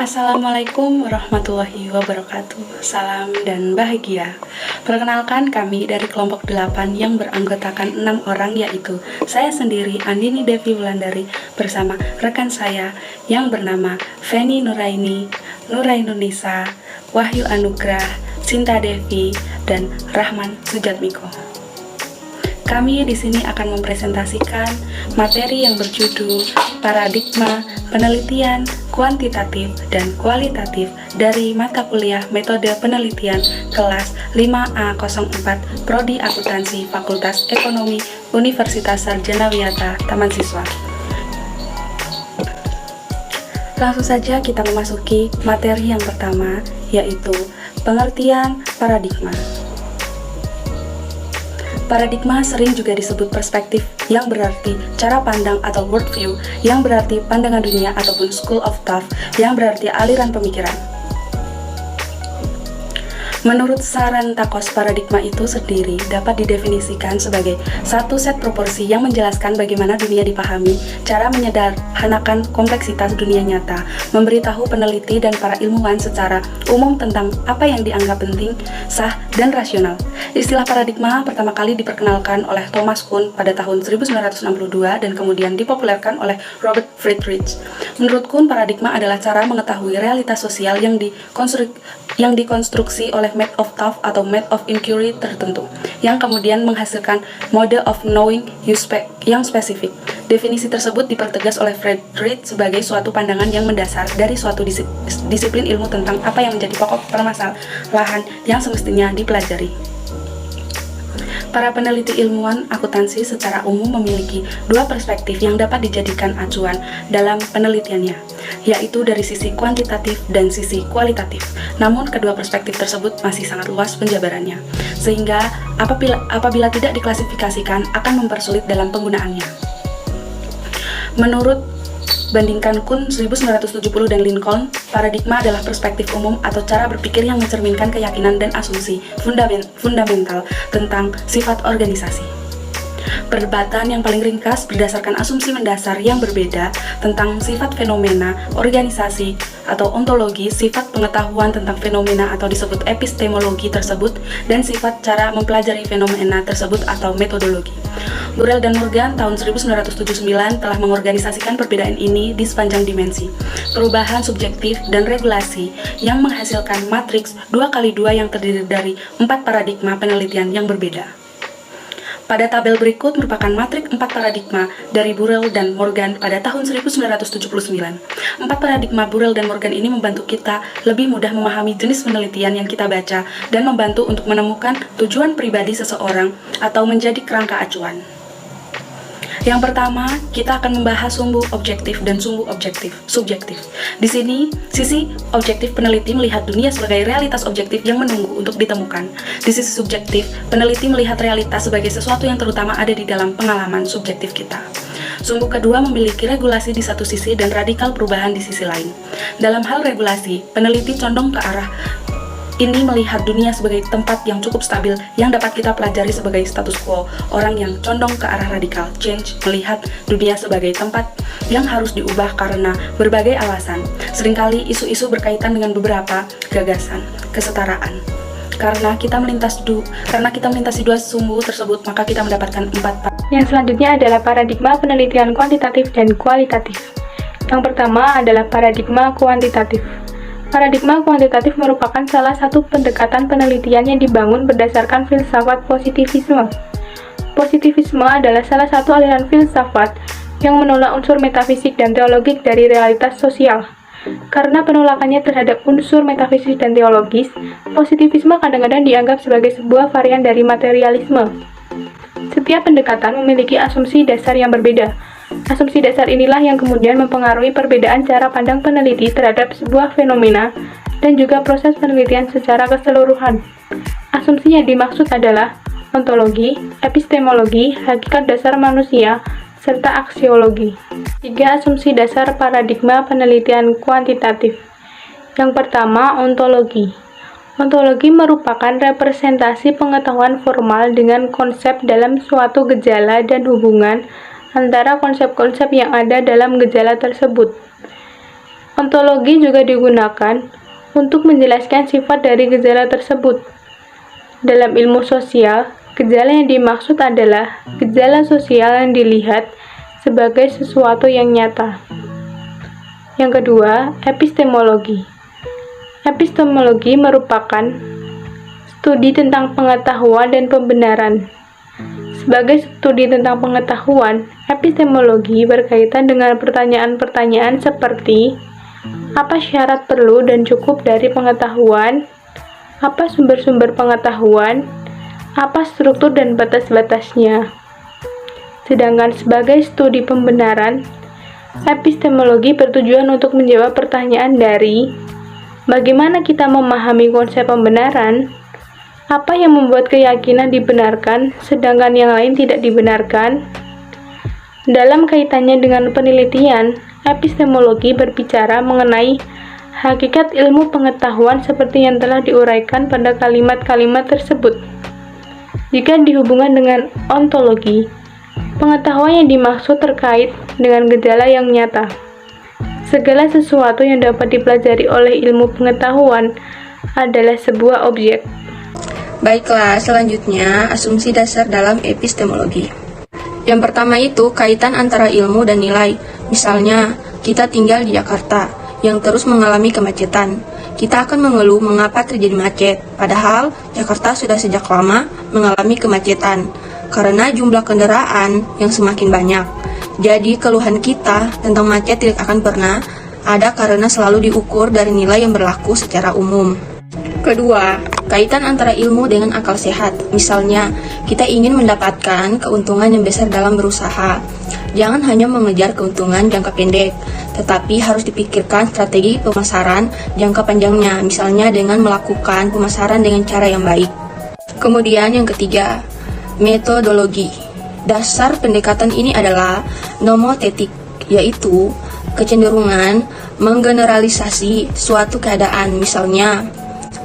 Assalamualaikum warahmatullahi wabarakatuh. Salam dan bahagia. Perkenalkan, kami dari kelompok 8 yang beranggotakan 6 orang, yaitu saya sendiri Andini Devi Wulandari bersama rekan saya yang bernama Feni Nuraini, Nurainunisa, Wahyu Anugrah, Sinta Devi, dan Rahman Sujatmiko. Kami di sini akan mempresentasikan materi yang berjudul Paradigma Penelitian Kuantitatif dan Kualitatif dari mata kuliah Metode Penelitian kelas 5A04 Prodi Akuntansi Fakultas Ekonomi Universitas Sarjana Wiyata Taman Siswa. Langsung saja kita memasuki materi yang pertama, yaitu pengertian paradigma. Paradigma sering juga disebut perspektif, yang berarti cara pandang atau worldview, yang berarti pandangan dunia, ataupun school of thought, yang berarti aliran pemikiran. Menurut Saran Takos, paradigma itu sendiri dapat didefinisikan sebagai satu set proporsi yang menjelaskan bagaimana dunia dipahami, cara menyederhanakan kompleksitas dunia nyata, memberitahu peneliti dan para ilmuwan secara umum tentang apa yang dianggap penting, sah, dan rasional. Istilah paradigma pertama kali diperkenalkan oleh Thomas Kuhn pada tahun 1962 dan kemudian dipopulerkan oleh Robert Friedrich. Menurut Kuhn, paradigma adalah cara mengetahui realitas sosial yang dikonstruksi oleh method of thought atau method of inquiry tertentu, yang kemudian menghasilkan mode of knowing yang spesifik. Definisi tersebut dipertegas oleh Friedrich sebagai suatu pandangan yang mendasar dari suatu disiplin ilmu tentang apa yang menjadi pokok permasalahan yang semestinya dipelajari. Para peneliti ilmuwan akuntansi secara umum memiliki dua perspektif yang dapat dijadikan acuan dalam penelitiannya, yaitu dari sisi kuantitatif dan sisi kualitatif. Namun, kedua perspektif tersebut masih sangat luas penjabarannya, sehingga apabila tidak diklasifikasikan akan mempersulit dalam penggunaannya. Menurut bandingkan Kuhn 1970 dan Lincoln, paradigma adalah perspektif umum atau cara berpikir yang mencerminkan keyakinan dan asumsi fundamental tentang sifat organisasi. Perdebatan yang paling ringkas berdasarkan asumsi mendasar yang berbeda tentang sifat fenomena organisasi atau ontologi, sifat pengetahuan tentang fenomena atau disebut epistemologi tersebut, dan sifat cara mempelajari fenomena tersebut atau metodologi. Burrell dan Morgan tahun 1979 telah mengorganisasikan perbedaan ini di sepanjang dimensi perubahan subjektif dan regulasi yang menghasilkan matriks 2x2 yang terdiri dari 4 paradigma penelitian yang berbeda. Pada tabel berikut merupakan matriks 4 paradigma dari Burrell dan Morgan pada tahun 1979. 4 paradigma Burrell dan Morgan ini membantu kita lebih mudah memahami jenis penelitian yang kita baca dan membantu untuk menemukan tujuan pribadi seseorang atau menjadi kerangka acuan. Yang pertama, kita akan membahas sumbu objektif dan sumbu subjektif. Di sini, sisi objektif peneliti melihat dunia sebagai realitas objektif yang menunggu untuk ditemukan. Di sisi subjektif, peneliti melihat realitas sebagai sesuatu yang terutama ada di dalam pengalaman subjektif kita. Sumbu kedua memiliki regulasi di satu sisi dan radikal perubahan di sisi lain. Dalam hal regulasi, peneliti condong ke arah ini melihat dunia sebagai tempat yang cukup stabil yang dapat kita pelajari sebagai status quo. Orang yang condong ke arah radikal change melihat dunia sebagai tempat yang harus diubah karena berbagai alasan. Seringkali isu-isu berkaitan dengan beberapa gagasan kesetaraan. Karena kita melintasi dua sumbu tersebut, maka kita mendapatkan 4. Yang selanjutnya adalah paradigma penelitian kuantitatif dan kualitatif. Yang pertama adalah paradigma kuantitatif. Paradigma kuantitatif merupakan salah satu pendekatan penelitian yang dibangun berdasarkan filsafat positivisme. Positivisme adalah salah satu aliran filsafat yang menolak unsur metafisik dan teologik dari realitas sosial. Karena penolakannya terhadap unsur metafisik dan teologis, positivisme kadang-kadang dianggap sebagai sebuah varian dari materialisme. Setiap pendekatan memiliki asumsi dasar yang berbeda. Asumsi dasar inilah yang kemudian mempengaruhi perbedaan cara pandang peneliti terhadap sebuah fenomena dan juga proses penelitian secara keseluruhan. Asumsi yang dimaksud adalah ontologi, epistemologi, hakikat dasar manusia, serta aksiologi. 3 asumsi dasar paradigma penelitian kuantitatif. Yang pertama, ontologi. Ontologi merupakan representasi pengetahuan formal dengan konsep dalam suatu gejala dan hubungan antara konsep-konsep yang ada dalam gejala tersebut. Ontologi juga digunakan untuk menjelaskan sifat dari gejala tersebut. Dalam ilmu sosial, gejala yang dimaksud adalah gejala sosial yang dilihat sebagai sesuatu yang nyata. Yang kedua, epistemologi. Epistemologi merupakan studi tentang pengetahuan dan pembenaran. Sebagai studi tentang pengetahuan, epistemologi berkaitan dengan pertanyaan-pertanyaan seperti apa syarat perlu dan cukup dari pengetahuan, apa sumber-sumber pengetahuan, apa struktur dan batas-batasnya. Sedangkan sebagai studi pembenaran, epistemologi bertujuan untuk menjawab pertanyaan dari bagaimana kita memahami konsep pembenaran, apa yang membuat keyakinan dibenarkan sedangkan yang lain tidak dibenarkan. Dalam kaitannya dengan penelitian, epistemologi berbicara mengenai hakikat ilmu pengetahuan seperti yang telah diuraikan pada kalimat-kalimat tersebut. Jika dihubungkan dengan ontologi, pengetahuan yang dimaksud terkait dengan gejala yang nyata. Segala sesuatu yang dapat dipelajari oleh ilmu pengetahuan adalah sebuah objek. Baiklah, selanjutnya asumsi dasar dalam epistemologi. Yang pertama itu kaitan antara ilmu dan nilai. Misalnya, kita tinggal di Jakarta yang terus mengalami kemacetan. Kita akan mengeluh mengapa terjadi macet, padahal Jakarta sudah sejak lama mengalami kemacetan karena jumlah kendaraan yang semakin banyak. Jadi keluhan kita tentang macet tidak akan pernah ada karena selalu diukur dari nilai yang berlaku secara umum. Kedua, kaitan antara ilmu dengan akal sehat. Misalnya, kita ingin mendapatkan keuntungan yang besar dalam berusaha. Jangan hanya mengejar keuntungan jangka pendek, tetapi harus dipikirkan strategi pemasaran jangka panjangnya, misalnya dengan melakukan pemasaran dengan cara yang baik. Kemudian yang ketiga, metodologi. Dasar pendekatan ini adalah nomotetik, yaitu kecenderungan menggeneralisasi suatu keadaan. Misalnya,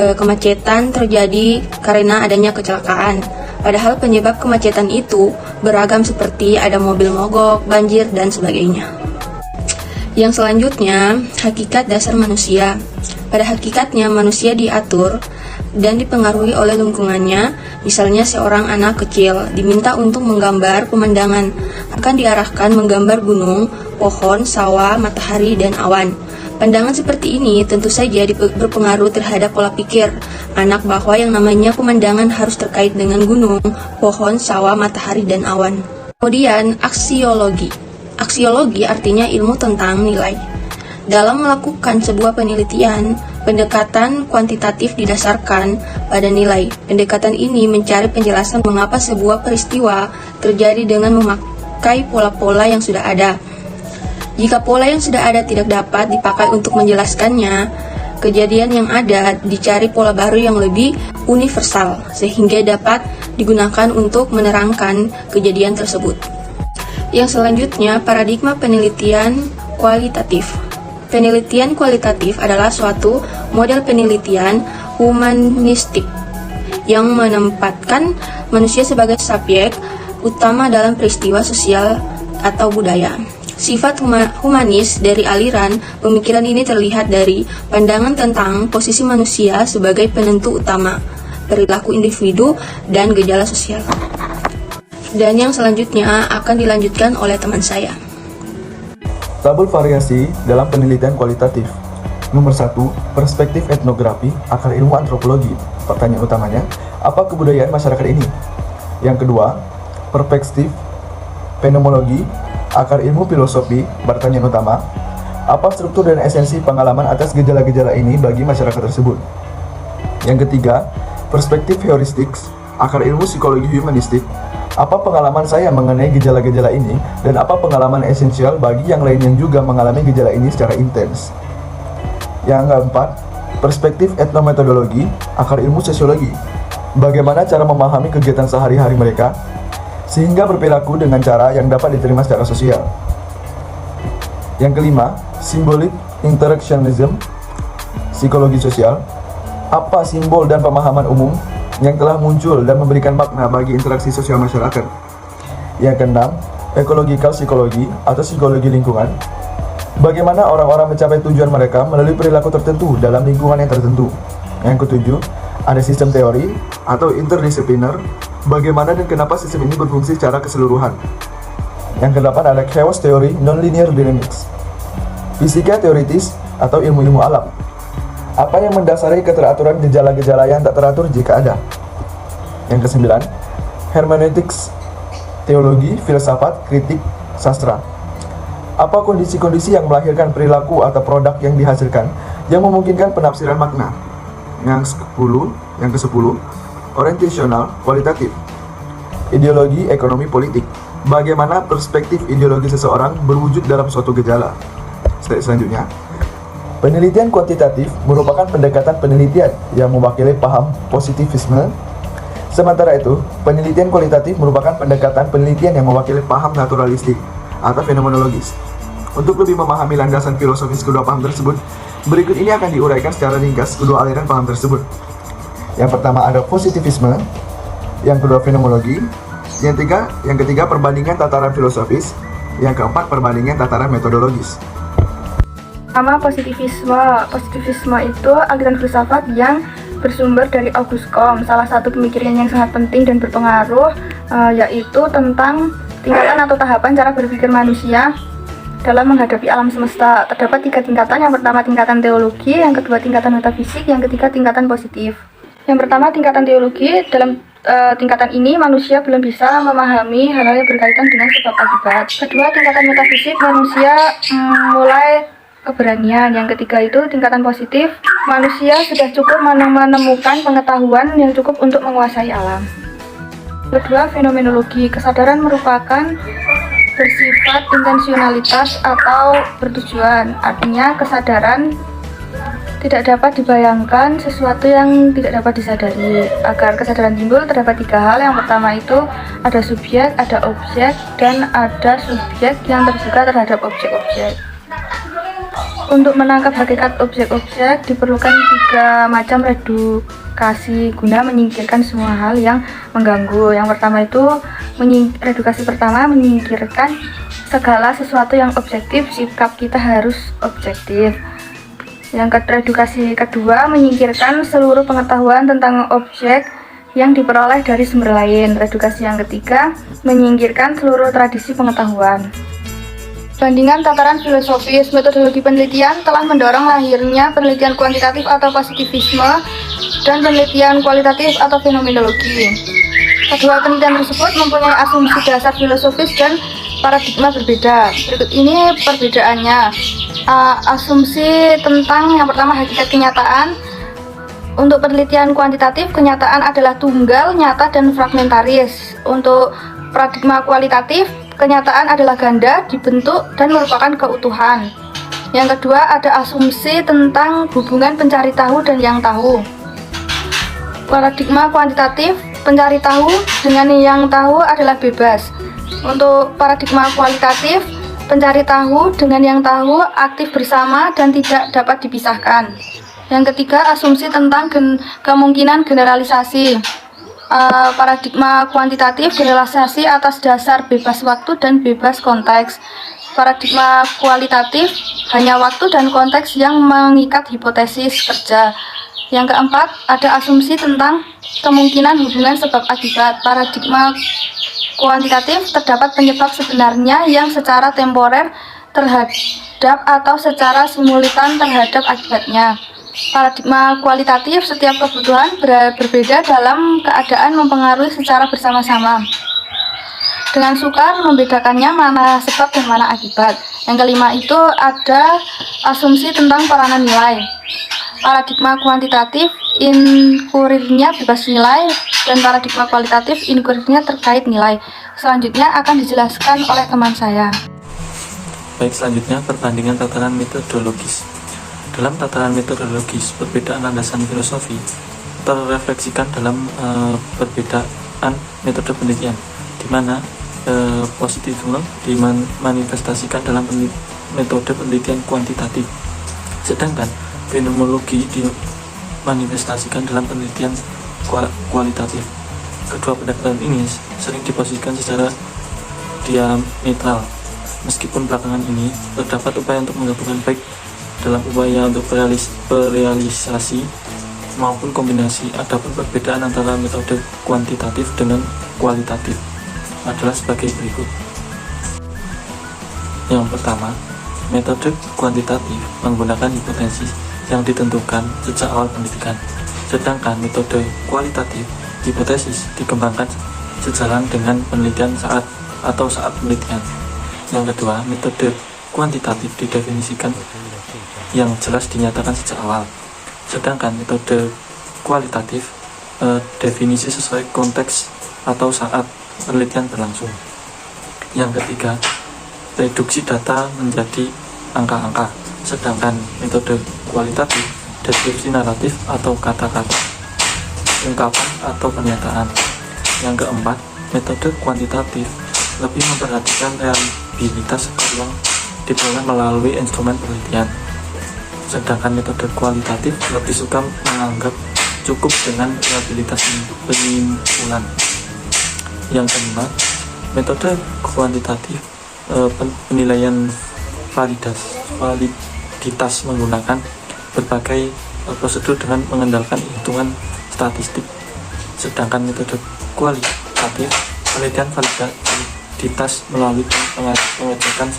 kemacetan terjadi karena adanya kecelakaan, padahal penyebab kemacetan itu beragam seperti ada mobil mogok, banjir, dan sebagainya. Yang selanjutnya, hakikat dasar manusia. Pada hakikatnya, manusia diatur dan dipengaruhi oleh lingkungannya. Misalnya seorang anak kecil diminta untuk menggambar pemandangan, akan diarahkan menggambar gunung, pohon, sawah, matahari, dan awan. Pandangan seperti ini tentu saja berpengaruh terhadap pola pikir anak bahwa yang namanya pemandangan harus terkait dengan gunung, pohon, sawah, matahari, dan awan. Kemudian, aksiologi. Aksiologi artinya ilmu tentang nilai. Dalam melakukan sebuah penelitian, pendekatan kuantitatif didasarkan pada nilai. Pendekatan ini mencari penjelasan mengapa sebuah peristiwa terjadi dengan memakai pola-pola yang sudah ada. Jika pola yang sudah ada tidak dapat dipakai untuk menjelaskannya, kejadian yang ada dicari pola baru yang lebih universal, sehingga dapat digunakan untuk menerangkan kejadian tersebut. Yang selanjutnya, paradigma penelitian kualitatif. Penelitian kualitatif adalah suatu model penelitian humanistik yang menempatkan manusia sebagai subjek utama dalam peristiwa sosial atau budaya. Sifat humanis dari aliran pemikiran ini terlihat dari pandangan tentang posisi manusia sebagai penentu utama, perilaku individu, dan gejala sosial. Dan yang selanjutnya akan dilanjutkan oleh teman saya. Tabel variasi dalam penelitian kualitatif. Nomor 1, perspektif etnografi, akar ilmu antropologi. Pertanyaan utamanya, apa kebudayaan masyarakat ini? Yang kedua, perspektif fenomenologi, akar ilmu filosofi. Pertanyaan utama, apa struktur dan esensi pengalaman atas gejala-gejala ini bagi masyarakat tersebut? Yang ketiga, perspektif heuristik, akar ilmu psikologi humanistik. Apa pengalaman saya mengenai gejala-gejala ini dan apa pengalaman esensial bagi yang lain yang juga mengalami gejala ini secara intens? Yang keempat, perspektif etnometodologi, akar ilmu sosiologi. Bagaimana cara memahami kegiatan sehari-hari mereka sehingga berperilaku dengan cara yang dapat diterima secara sosial. Yang kelima, symbolic interactionism, psikologi sosial. Apa simbol dan pemahaman umum yang telah muncul dan memberikan makna bagi interaksi sosial masyarakat. Yang keenam, ecological psikologi atau psikologi lingkungan. Bagaimana orang-orang mencapai tujuan mereka melalui perilaku tertentu dalam lingkungan yang tertentu. Yang ketujuh, ada sistem teori atau interdisipliner, bagaimana dan kenapa sistem ini berfungsi secara keseluruhan. Yang kedelapan ada chaos theory nonlinear dynamics. Fisika teoritis atau ilmu-ilmu alam. Apa yang mendasari keteraturan gejala-gejala yang tak teratur jika ada. Yang kesembilan, hermeneutics, teologi, filsafat, kritik, sastra. Apa kondisi-kondisi yang melahirkan perilaku atau produk yang dihasilkan yang memungkinkan penafsiran makna. Yang ke-10, orientational, kualitatif. Ideologi, ekonomi, politik. Bagaimana perspektif ideologi seseorang berwujud dalam suatu gejala. Selanjutnya, penelitian kuantitatif merupakan pendekatan penelitian yang mewakili paham positivisme. Sementara itu, penelitian kualitatif merupakan pendekatan penelitian yang mewakili paham naturalistik atau fenomenologis. Untuk lebih memahami landasan filosofis kedua paham tersebut, berikut ini akan diuraikan secara ringkas kedua aliran paham tersebut. Yang pertama ada positivisme, yang kedua fenomenologi, yang ketiga perbandingan tataran filosofis, yang keempat perbandingan tataran metodologis. Pertama, positivisme. Positivisme itu aliran filsafat yang bersumber dari Auguste Comte. Salah satu pemikiran yang sangat penting dan berpengaruh yaitu tentang tingkatan atau tahapan cara berpikir manusia dalam menghadapi alam semesta. Terdapat 3 tingkatan. Yang pertama tingkatan teologi, yang kedua tingkatan metafisik, yang ketiga tingkatan positif. Yang pertama tingkatan teologi. Dalam tingkatan ini manusia belum bisa memahami hal-hal yang berkaitan dengan sebab akibat. Kedua, tingkatan metafisik, manusia mulai keberanian. Yang ketiga itu tingkatan positif, manusia sudah cukup menemukan pengetahuan yang cukup untuk menguasai alam. Kedua, fenomenologi. Kesadaran merupakan bersifat intensionalitas atau bertujuan. Artinya kesadaran tidak dapat dibayangkan sesuatu yang tidak dapat disadari. Agar kesadaran timbul terdapat 3 hal. Yang pertama itu ada subjek, ada objek, dan ada subjek yang terbuka terhadap objek-objek. Untuk menangkap hakikat objek-objek diperlukan 3 macam redukasi guna menyingkirkan semua hal yang mengganggu. Yang pertama itu redukasi pertama menyingkirkan segala sesuatu yang objektif, sikap kita harus objektif. Yang redukasi kedua menyingkirkan seluruh pengetahuan tentang objek yang diperoleh dari sumber lain. Redukasi yang ketiga menyingkirkan seluruh tradisi pengetahuan. Bandingan tataran filosofis, metodologi penelitian telah mendorong lahirnya penelitian kuantitatif atau positivisme dan penelitian kualitatif atau fenomenologi. Kedua penelitian tersebut mempunyai asumsi dasar filosofis dan paradigma berbeda. Berikut ini perbedaannya. Asumsi tentang yang pertama hakikat kenyataan. Untuk penelitian kuantitatif, kenyataan adalah tunggal, nyata, dan fragmentaris. Untuk paradigma kualitatif, kenyataan adalah ganda, dibentuk, dan merupakan keutuhan. Yang kedua, ada asumsi tentang hubungan pencari tahu dan yang tahu. Paradigma kuantitatif, pencari tahu dengan yang tahu adalah bebas. Untuk paradigma kualitatif, pencari tahu dengan yang tahu aktif bersama dan tidak dapat dipisahkan. Yang ketiga, asumsi tentang kemungkinan generalisasi. Paradigma kuantitatif generalisasi atas dasar bebas waktu dan bebas konteks. Paradigma kualitatif hanya waktu dan konteks yang mengikat hipotesis kerja. Yang keempat, ada asumsi tentang kemungkinan hubungan sebab akibat. Paradigma kuantitatif terdapat penyebab sebenarnya yang secara temporer terhadap atau secara simultan terhadap akibatnya. Paradigma kualitatif, setiap kebutuhan berbeda dalam keadaan mempengaruhi secara bersama-sama. Dengan sukar membedakannya mana sebab dan mana akibat. Yang kelima itu ada asumsi tentang peranan nilai. Paradigma kuantitatif inkurirnya bebas nilai dan paradigma kualitatif inkurirnya terkait nilai. Selanjutnya akan dijelaskan oleh teman saya. Baik, selanjutnya perbandingan tataran metodologis. Dalam tataran metodologis, perbedaan landasan filosofi terrefleksikan dalam perbedaan metode penelitian, di mana positivisme dimanifestasikan dalam metode penelitian kuantitatif, sedangkan fenomenologi dimanifestasikan dalam penelitian kualitatif. Kedua pendekatan ini sering diposisikan secara diametral. Meskipun belakangan ini terdapat upaya untuk menggabungkan baik dalam upaya untuk realisasi maupun kombinasi, adapun perbedaan antara metode kuantitatif dengan kualitatif adalah sebagai berikut. Yang pertama, metode kuantitatif menggunakan hipotesis yang ditentukan sejak awal pendidikan, sedangkan metode kualitatif hipotesis dikembangkan sejalan dengan penelitian saat penelitian. Yang kedua, metode kuantitatif didefinisikan yang jelas dinyatakan sejak awal, sedangkan metode kualitatif definisi sesuai konteks atau saat penelitian berlangsung. Yang ketiga, reduksi data menjadi angka-angka, sedangkan metode kualitatif deskripsi naratif atau kata-kata, ungkapan atau pernyataan. Yang keempat, metode kuantitatif lebih memperhatikan reliabilitas yang diperoleh melalui instrumen penelitian, sedangkan metode kualitatif lebih suka menganggap cukup dengan reliabilitas penyimpulan. Yang kelima, metode kuantitatif penilaian validitas menggunakan berbagai prosedur dengan mengandalkan hitungan statistik, sedangkan metode kualitatif penelitian validitas melalui pengecekan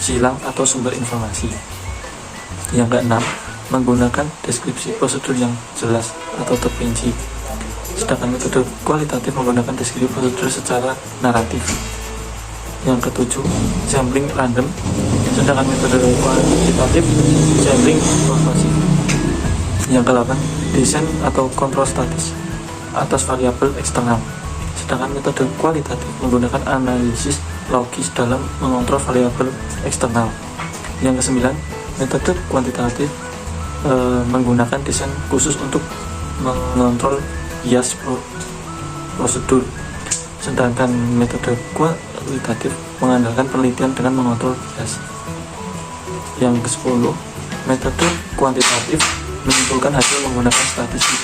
silang atau sumber informasi. Yang keenam, menggunakan deskripsi prosedur yang jelas atau terperinci, sedangkan metode kualitatif menggunakan deskripsi prosedur secara naratif. Yang ketujuh, sampling random, sedangkan metode kuantitatif sampling pervasif. Yang kedelapan, desain atau kontrol statis atas variabel eksternal, sedangkan metode kualitatif menggunakan analisis logis dalam mengontrol variabel eksternal. Yang kesembilan, metode kuantitatif menggunakan desain khusus untuk mengontrol bias prosedur, sedangkan metode kualitatif mengandalkan penelitian dengan mengontrol bias. Yang ke-10, metode kuantitatif menyimpulkan hasil menggunakan statistik,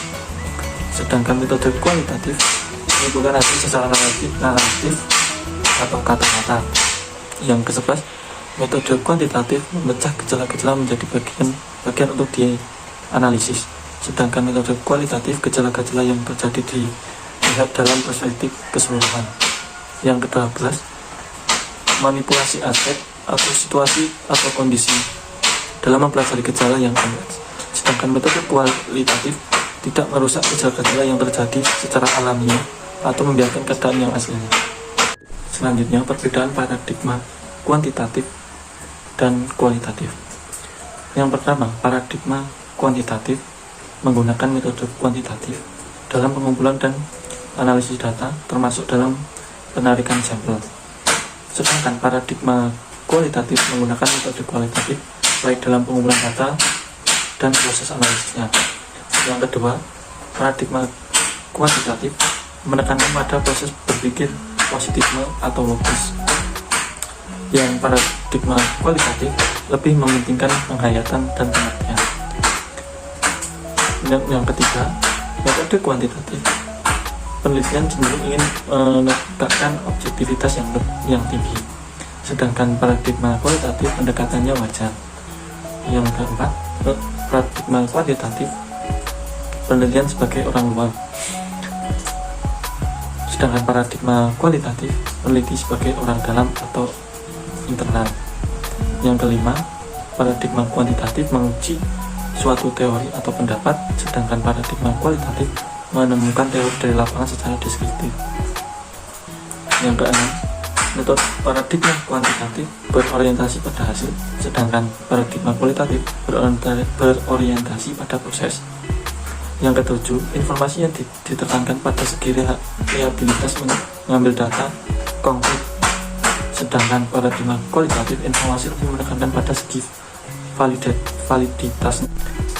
sedangkan metode kualitatif menyimpulkan hasil secara naratif atau kata-kata. Yang ke-11, metode kuantitatif memecah gejala-gejala menjadi bagian untuk dianalisis, sedangkan metode kualitatif gejala-gejala yang terjadi dilihat dalam perspektif keseluruhan. Yang ke-12, manipulasi aspek atau situasi atau kondisi dalam mempelajari gejala yang kompleks, sedangkan metode kualitatif tidak merusak gejala-gejala yang terjadi secara alamiah atau membiarkan keadaan yang aslinya. Selanjutnya, perbedaan paradigma kuantitatif dan kualitatif. Yang pertama, paradigma kuantitatif menggunakan metode kuantitatif dalam pengumpulan dan analisis data, termasuk dalam penarikan sampel. Sedangkan paradigma kualitatif menggunakan metode kualitatif baik dalam pengumpulan data dan proses analisisnya. Yang kedua, paradigma kuantitatif menekankan pada proses berpikir positifme atau logis. Yang paradigma kualitatif lebih mementingkan penghayatan dan pengertian. Yang ketiga, metode kuantitatif penelitian cenderung ingin menegakkan objektivitas yang tinggi, sedangkan paradigma kualitatif pendekatannya wajar. Yang keempat, paradigma kuantitatif penelitian sebagai orang luar, sedangkan paradigma kualitatif peneliti sebagai orang dalam atau internal. Yang kelima, paradigma kuantitatif menguji suatu teori atau pendapat, sedangkan paradigma kualitatif menemukan teori dari lapangan secara deskriptif. Yang keenam, metode paradigma kuantitatif berorientasi pada hasil, sedangkan paradigma kualitatif berorientasi pada proses. Yang ketujuh, informasi yang ditekankan pada segi reliabilitas mengambil data konkret, sedangkan paradigma kualitatif informasi lebih menekankan pada segi validitas.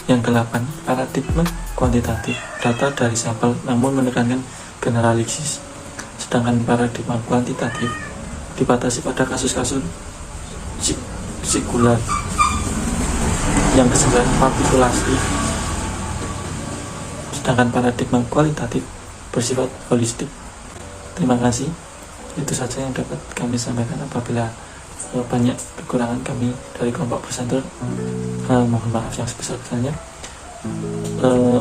Yang ke-8, paradigma kuantitatif data dari sampel namun menekankan generalisis, sedangkan paradigma kuantitatif dibatasi pada kasus-kasus singular. Yang ke-9, partikulasi, sedangkan paradigma kualitatif bersifat holistik. Terima kasih. Itu saja yang dapat kami sampaikan. Apabila banyak kekurangan kami dari kelompok pesantren. Mohon maaf yang sebesar-besarnya.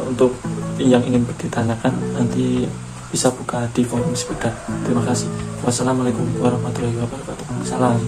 Untuk yang ingin ditanyakan nanti bisa buka di forum sekedar. Terima kasih. Wassalamualaikum warahmatullahi wabarakatuh. Salam.